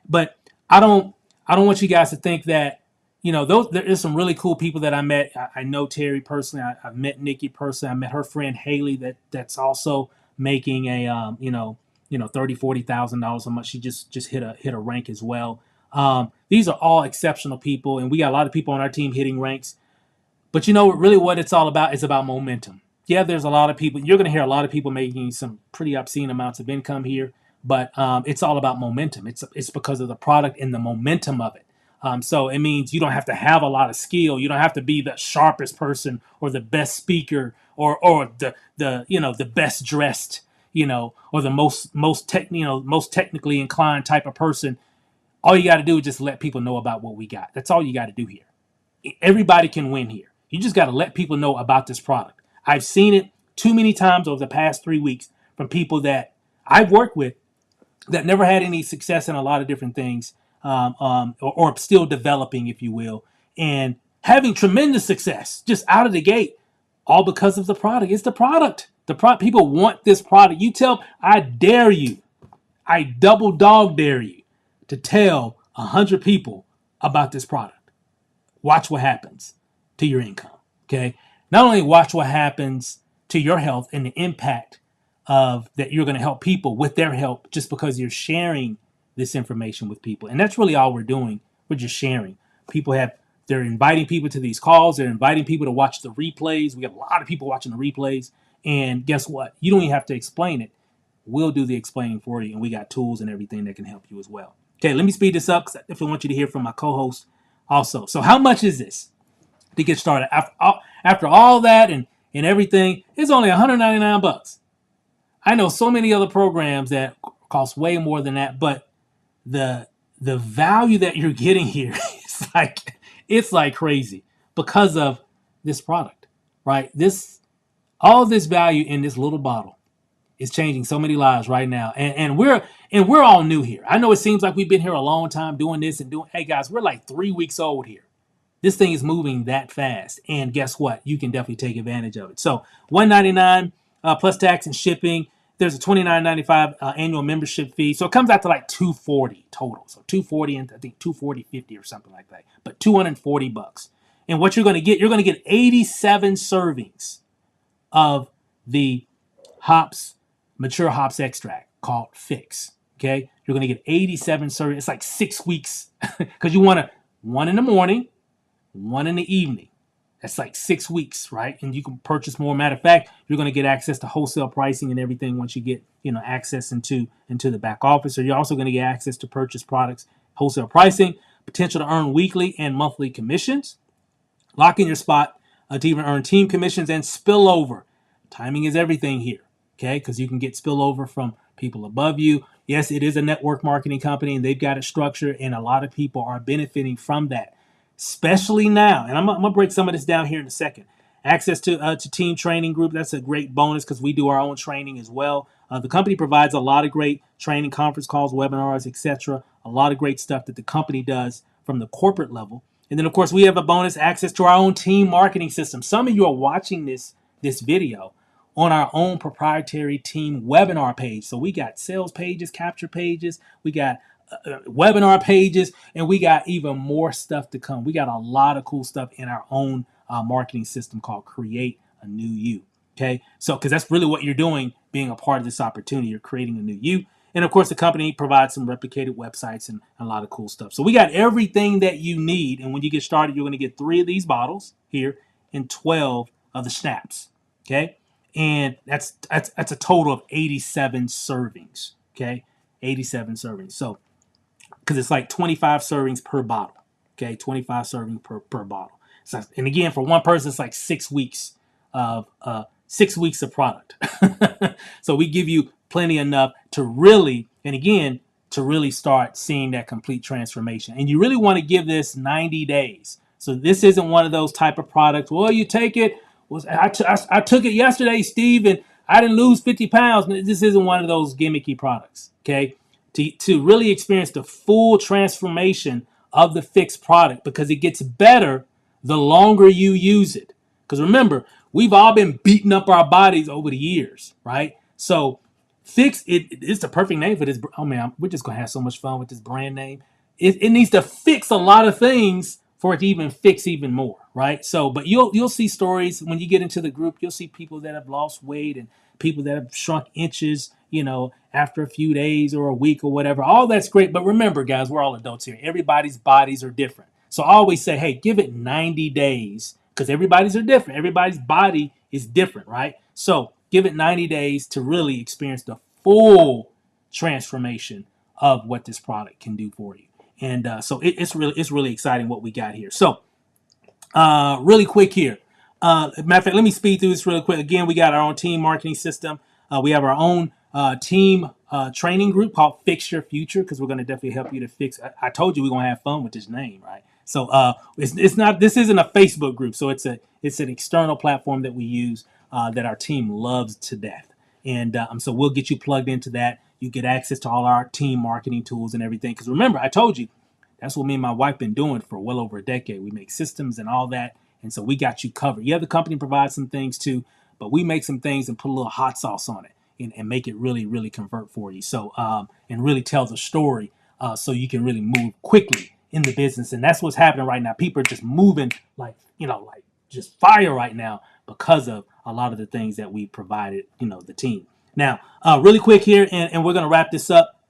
Speaker 1: but I don't want you guys to think that there's some really cool people that I met. I know Terry personally. I've met Nikki personally. I met her friend Haley that's also making a $30,000-$40,000 a month. She just hit a rank as well. These are all exceptional people, and we got a lot of people on our team hitting ranks. But really what it's all about is about momentum. yeah, there's a lot of people. You're going to hear a lot of people making some pretty obscene amounts of income here, but it's all about momentum. It's because of the product and the momentum of it. So it means you don't have to have a lot of skill. You don't have to be the sharpest person or the best speaker or the the best dressed, or the most technically inclined type of person. All you got to do is just let people know about what we got. That's all you got to do here. Everybody can win here. You just got to let people know about this product. I've seen it too many times over the past 3 weeks from people that I've worked with that never had any success in a lot of different things, or still developing, if you will, and having tremendous success just out of the gate, all because of the product. It's the product. The product. People want this product. You tell, I dare you, I double dog dare you to tell 100 people about this product. Watch what happens to your income. Okay. Not only watch what happens to your health and the impact of that you're going to help people with their help just because you're sharing this information with people. And that's really all we're doing. We're just sharing. They're inviting people to these calls. They're inviting people to watch the replays. We got a lot of people watching the replays. And guess what? You don't even have to explain it. We'll do the explaining for you. And we got tools and everything that can help you as well. Okay, let me speed this up because I definitely want you to hear from my co-host also. So how much is this to get started? After all that and everything, it's only $199. I know so many other programs that cost way more than that, but the value that you're getting here is like crazy because of this product, right? All this value in this little bottle is changing so many lives right now, and we're all new here. I know it seems like we've been here a long time doing this and doing. Hey guys, we're like 3 weeks old here. This thing is moving that fast, and guess what? You can definitely take advantage of it. So $199 plus tax and shipping. There's a $29.95 annual membership fee, so it comes out to like $240 total. So $240 and I think $240.50 or something like that. But $240. And what you're going to get 87 servings of the mature hops extract called Fix. Okay, you're going to get 87 servings. It's like 6 weeks because you want one in the morning, one in the evening. That's like 6 weeks, right? And you can purchase more. Matter of fact, you're going to get access to wholesale pricing and everything once you get access into the back office. So you're also going to get access to purchase products, wholesale pricing, potential to earn weekly and monthly commissions, lock in your spot to even earn team commissions and spillover. Timing is everything here, okay? Because you can get spillover from people above you. Yes, it is a network marketing company and they've got it structured, and a lot of people are benefiting from that. Especially now, and I'm gonna break some of this down here in a second. Access to team training group, that's a great bonus because we do our own training as well. The company provides a lot of great training, conference calls, webinars, etc. A lot of great stuff that the company does from the corporate level. And then of course we have a bonus access to our own team marketing system. Some of you are watching this video on our own proprietary team webinar page. So we got sales pages, capture pages, we got webinar pages, and we got even more stuff to come. We got a lot of cool stuff in our own marketing system called Create a New You. Okay, so because that's really what you're doing, being a part of this opportunity, you're creating a new you. And of course, the company provides some replicated websites and a lot of cool stuff. So we got everything that you need. And when you get started, you're going to get 3 of these bottles here and 12 of the schnapps. Okay, and that's a total of 87 servings. Okay, 87 servings. So because it's like 25 servings per bottle. Okay, 25 servings per bottle. So, and again, for one person, it's like 6 weeks of 6 weeks of product. So we give you plenty enough to really, and again, to really start seeing that complete transformation. And you really want to give this 90 days. So this isn't one of those type of products. Well, you take it. I took it yesterday, Steve, and I didn't lose 50 pounds. This isn't one of those gimmicky products. Okay. To really experience the full transformation of the Fix product, because it gets better the longer you use it. Because remember, we've all been beating up our bodies over the years, right? So Fix, it's the perfect name for this. Oh man, we're just going to have so much fun with this brand name. It needs to fix a lot of things for it to even fix even more, right? So, but you'll see stories when you get into the group. You'll see people that have lost weight and people that have shrunk inches, after a few days or a week or whatever. All that's great. But remember, guys, we're all adults here. Everybody's bodies are different. So I always say, hey, give it 90 days because everybody's are different. Everybody's body is different, right? So give it 90 days to really experience the full transformation of what this product can do for you. And so it's really exciting what we got here. So really quick here. Matter of fact, let me speed through this really quick. Again, we got our own team marketing system. We have our own team training group called Fix Your Future, because we're going to definitely help you to fix. I told you we're going to have fun with this name, right? So it's not. This isn't a Facebook group, so it's an external platform that we use that our team loves to death, and so we'll get you plugged into that. You get access to all our team marketing tools and everything. Because remember, I told you that's what me and my wife been doing for well over a decade. We make systems and all that, and so we got you covered. Yeah, the company provides some things too, but we make some things and put a little hot sauce on it and make it really, really convert for you. So and really tell the story so you can really move quickly in the business. And that's what's happening right now. People are just moving like just fire right now because of a lot of the things that we provided, the team. Now, really quick here, and we're going to wrap this up.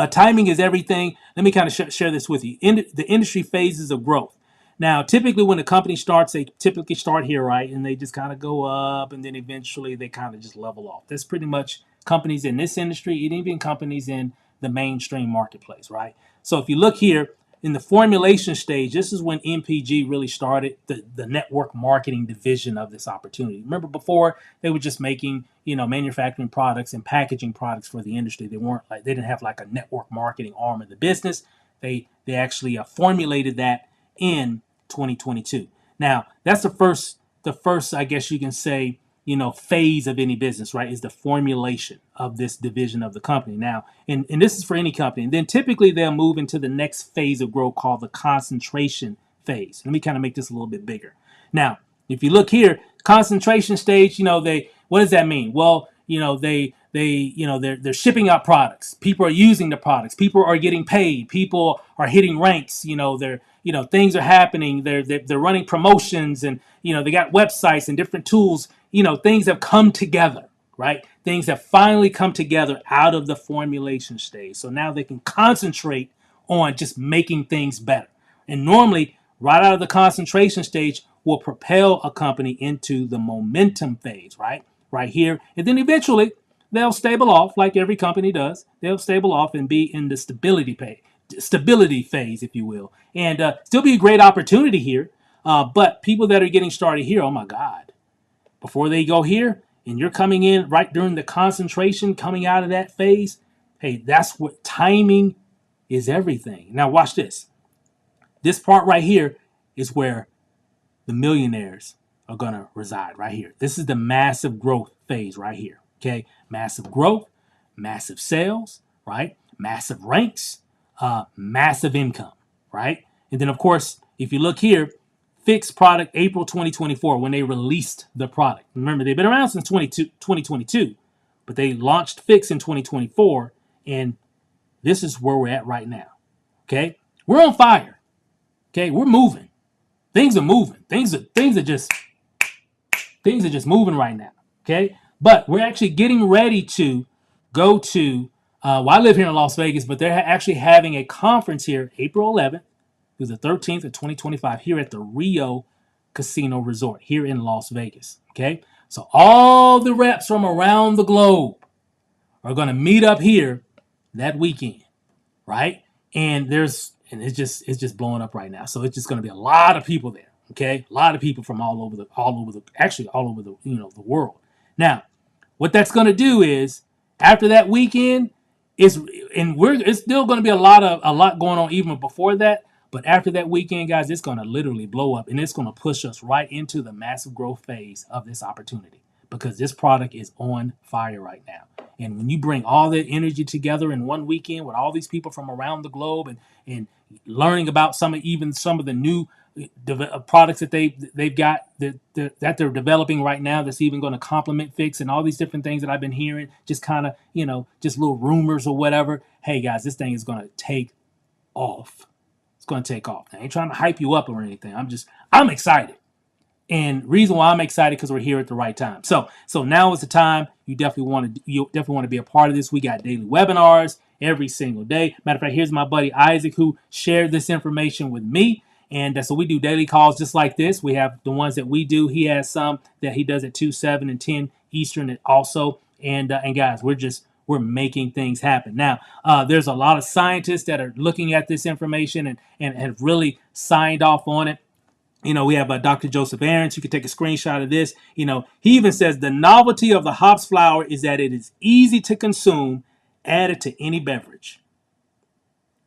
Speaker 1: Timing is everything. Let me kind of share this with you. The industry phases of growth. Now, typically when a company starts, they typically start here, right? And they just kind of go up, and then eventually they kind of just level off. That's pretty much companies in this industry, and even companies in the mainstream marketplace, right? So if you look here, in the formulation stage, this is when MPG really started the network marketing division of this opportunity. Remember before, they were just making, manufacturing products and packaging products for the industry. They didn't have like a network marketing arm of the business. They actually formulated that in 2022. Now, that's the first, I guess you can say, phase of any business, right, is the formulation of this division of the company. Now, and this is for any company. And then typically they'll move into the next phase of growth called the concentration phase. Let me kind of make this a little bit bigger. Now, if you look here, concentration stage, what does that mean? Well, they're shipping out products. People are using the products. People are getting paid. People are hitting ranks. Things are happening. They're running promotions, and they got websites and different tools. Things have come together, right? Things have finally come together out of the formulation stage. So now they can concentrate on just making things better. And normally, right out of the concentration stage will propel a company into the momentum phase, right? Right here. And then eventually they'll stable off like every company does. They'll stable off and be in the stability phase, if you will. And still be a great opportunity here. But people that are getting started here, oh my God, before they go here and you're coming in right during the concentration, coming out of that phase, hey, that's what timing is everything. Now watch this. This part right here is where the millionaires are going to reside right here. This is the massive growth phase right here. Okay. Massive growth, massive sales, right? Massive ranks, massive income, right? And then of course, if you look here, fixed product April 2024 when they released the product. Remember, they've been around since 2022, but they launched Fix in 2024, and this is where we're at right now. Okay? We're on fire. Okay? We're moving. Things are moving. Things are just moving right now. Okay? But we're actually getting ready to go to I live here in Las Vegas, but they're actually having a conference here April 11th through the 13th of 2025 here at the Rio Casino Resort here in Las Vegas. Okay, so all the reps from around the globe are going to meet up here that weekend, right? And it's just blowing up right now. So it's just going to be a lot of people there. Okay, a lot of people from all over the the world. Now, what that's going to do is after that weekend it's still going to be a lot going on even before that. But after that weekend, guys, it's going to literally blow up, and it's going to push us right into the massive growth phase of this opportunity because this product is on fire right now. And when you bring all that energy together in one weekend with all these people from around the globe and learning about some of the new products that they've got that they're developing right now that's even going to complement Fix and all these different things that I've been hearing, just kind of, just little rumors or whatever. Hey, guys, this thing is going to take off. It's going to take off. I ain't trying to hype you up or anything. I'm excited. And reason why I'm excited because we're here at the right time. So now is the time. You definitely want to be a part of this. We got daily webinars every single day. Matter of fact, here's my buddy Isaac who shared this information with me. And so we do daily calls just like this. We have the ones that we do. He has some that he does at 2, 7, and 10 Eastern also. And guys, we're making things happen. Now, there's a lot of scientists that are looking at this information and have really signed off on it. We have Dr. Joseph Aarons. You can take a screenshot of this. He even says the novelty of the hops flower is that it is easy to consume, added to any beverage.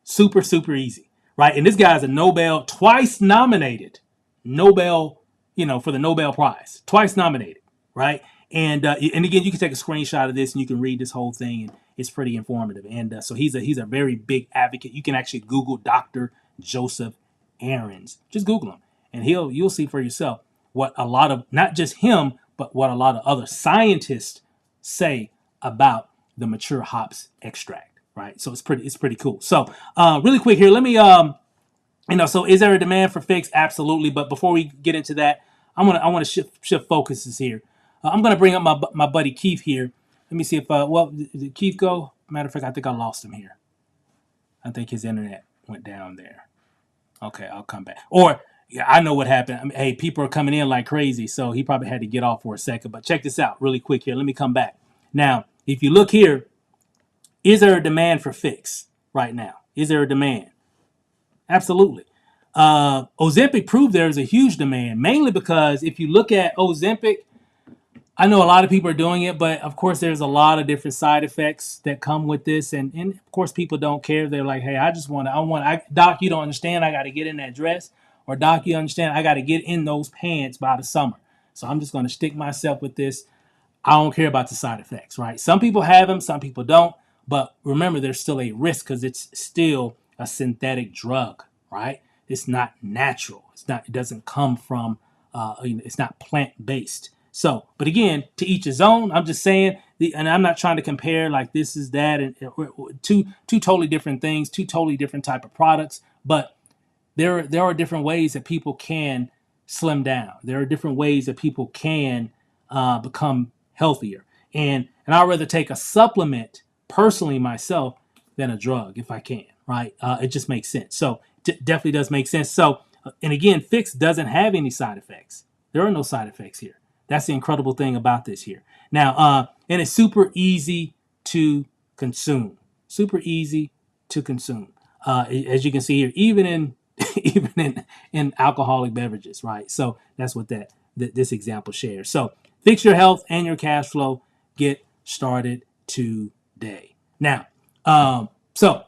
Speaker 1: Super, super easy, right? And this guy's a Nobel, twice nominated Nobel, for the Nobel Prize, twice nominated, right? And again, you can take a screenshot of this and you can read this whole thing, and it's pretty informative. And so he's a very big advocate. You can actually Google Dr. Joseph Aarons. Just Google him, and you'll see for yourself what a lot of, not just him, but what a lot of other scientists say about the mature hops extract, right? So it's pretty cool. So really quick here, let me so is there a demand for fix? Absolutely. But before we get into that, I want to shift focuses here. I'm gonna bring up my buddy Keith here. Let me see if did Keith go? Matter of fact, I think I lost him here. I think his internet went down there. Okay, I'll come back. Or yeah, I know what happened. I mean, hey, people are coming in like crazy, so he probably had to get off for a second. But check this out really quick here. Let me come back. Now, if you look here, is there a demand for fix right now? Is there a demand? Absolutely. Ozempic proved there is a huge demand, mainly because if you look at Ozempic, I know a lot of people are doing it, but of course there's a lot of different side effects that come with this, and of course people don't care. They're like, hey, Doc, you don't understand. I got to get in that dress, or Doc, you understand. I got to get in those pants by the summer. So I'm just going to stick myself with this. I don't care about the side effects, right? Some people have them, some people don't. But remember, there's still a risk because it's still a synthetic drug, right? It's not natural. It doesn't come from, it's not plant-based. So, but again, to each his own. I'm just saying, and I'm not trying to compare like this is that, and two totally different things, two totally different type of products. But there are different ways that people can slim down. There are different ways that people can become healthier. And I'd rather take a supplement personally myself than a drug if I can, right? It just makes sense. So definitely does make sense. So, and again, Fix doesn't have any side effects. There are no side effects here. That's the incredible thing about this here. Now, and it's super easy to consume. Super easy to consume. As you can see here, even in alcoholic beverages, right? So that's what this example shares. So fix your health and your cash flow. Get started today. Now, so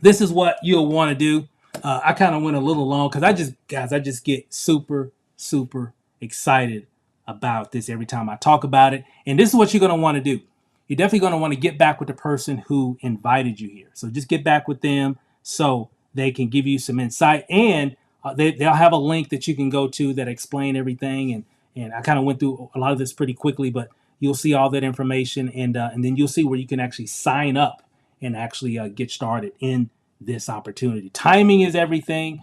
Speaker 1: this is what you'll want to do. I kind of went a little long because I just get super, super excited about this every time I talk about it. And this is what you're going to want to do. You're definitely going to want to get back with the person who invited you here. So just get back with them so they can give you some insight. And they'll have a link that you can go to that explain everything. And I kind of went through a lot of this pretty quickly, but you'll see all that information. And then you'll see where you can actually sign up and actually get started in this opportunity. Timing is everything.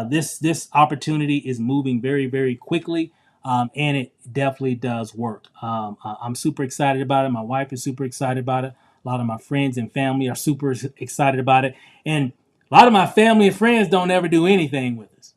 Speaker 1: This opportunity is moving very, very quickly. And it definitely does work. I'm super excited about it. My wife is super excited about it. A lot of my friends and family are super excited about it. And a lot of my family and friends don't ever do anything with us.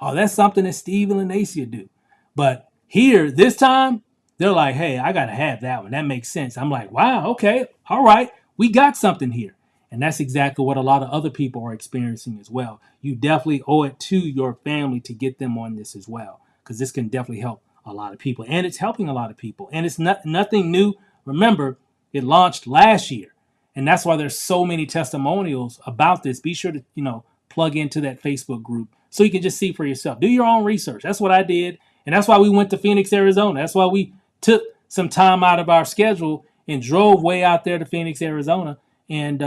Speaker 1: Oh, that's something that Steve and Lanacia do. But here, this time, they're like, hey, I got to have that one. That makes sense. I'm like, wow, okay, all right. We got something here. And that's exactly what a lot of other people are experiencing as well. You definitely owe it to your family to get them on this as well, because this can definitely help a lot of people. And it's helping a lot of people. And it's nothing new. Remember, it launched last year. And that's why there's so many testimonials about this. Be sure to, plug into that Facebook group so you can just see for yourself. Do your own research. That's what I did. And that's why we went to Phoenix, Arizona. That's why we took some time out of our schedule and drove way out there to Phoenix, Arizona, and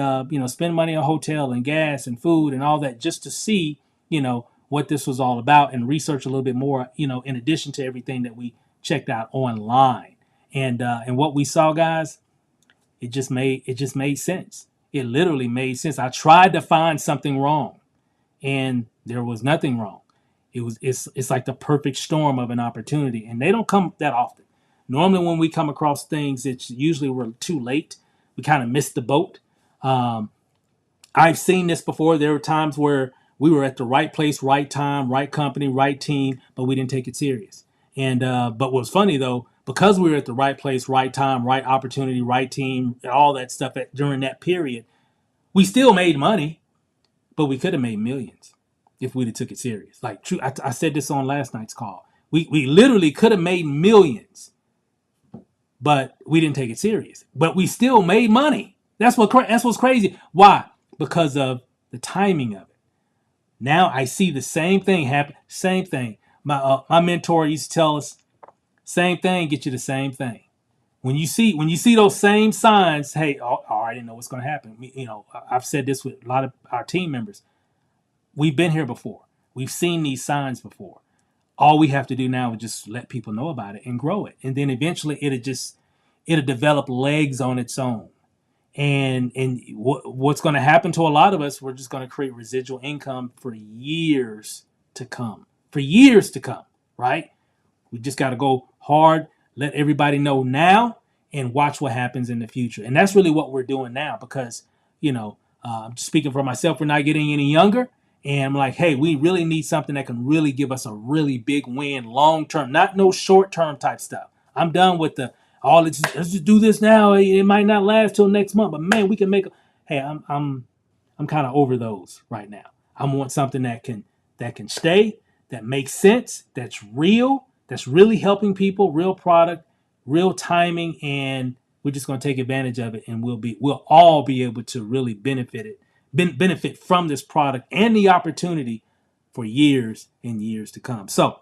Speaker 1: spend money on hotel and gas and food and all that just to see, what this was all about and research a little bit more, in addition to everything that we checked out online. And what we saw, guys, it just made sense. It literally made sense. I tried to find something wrong, and there was nothing wrong. It's like the perfect storm of an opportunity, and they don't come that often. Normally, when we come across things, it's usually we're too late. We kind of missed the boat. I've seen this before. There were times where we were at the right place, right time, right company, right team, but we didn't take it serious. And but what's funny though, because we were at the right place, right time, right opportunity, right team, all that stuff during that period, we still made money, but we could have made millions if we'd have took it serious. Like true, I said this on last night's call. We literally could have made millions, but we didn't take it serious. But we still made money. That's what's crazy. Why? Because of the timing of it. Now I see the same thing happen. Same thing. My mentor used to tell us, same thing get you the same thing. When you see those same signs, hey, I already know what's going to happen. I've said this with a lot of our team members. We've been here before. We've seen these signs before. All we have to do now is just let people know about it and grow it, and then eventually it'll develop legs on its own. And what's going to happen to a lot of us? We're just going to create residual income for years to come. For years to come, right? We just got to go hard, let everybody know now, and watch what happens in the future. And that's really what we're doing now because, speaking for myself, we're not getting any younger. And I'm like, hey, we really need something that can really give us a really big win long term, not no short term type stuff. I'm done with let's just do this now. It might not last till next month, but man, we can make. Hey, I'm kind of over those right now. I want something that can stay, that makes sense, that's real, that's really helping people, real product, real timing, and we're just going to take advantage of it, and we'll all be able to really benefit from this product and the opportunity for years and years to come. So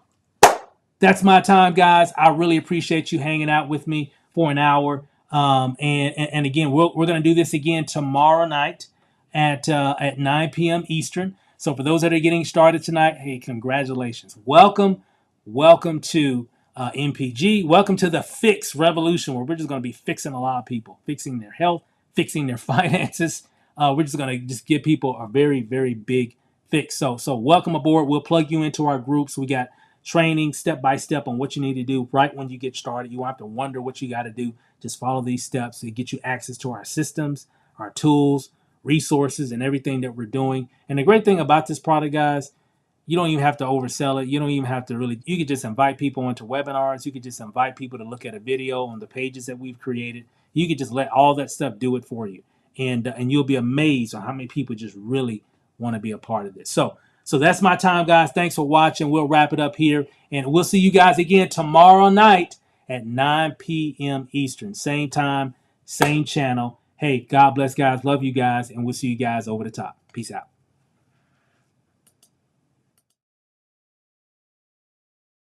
Speaker 1: that's my time, guys. I really appreciate you hanging out with me for an hour. And again, we're going to do this again tomorrow night at 9 p.m. Eastern. So for those that are getting started tonight, hey, congratulations. Welcome to MPG. Welcome to the Fix Revolution, where we're just going to be fixing a lot of people, fixing their health, fixing their finances. We're just going to just give people a very, very big fix. So welcome aboard. We'll plug you into our groups. We got training step by step on what you need to do right when you get started. You won't have to wonder what you got to do. Just follow these steps to get you access to our systems, our tools, resources, and everything that we're doing. And the great thing about this product, guys, you don't even have to oversell it. You don't even have to you could just invite people into webinars. You could just invite people to look at a video on the pages that we've created. You could just let all that stuff do it for you. And you'll be amazed on how many people just really want to be a part of this. So that's my time, guys. Thanks for watching. We'll wrap it up here. And we'll see you guys again tomorrow night at 9 p.m. Eastern. Same time, same channel. Hey, God bless, guys. Love you guys. And we'll see you guys over the top. Peace out.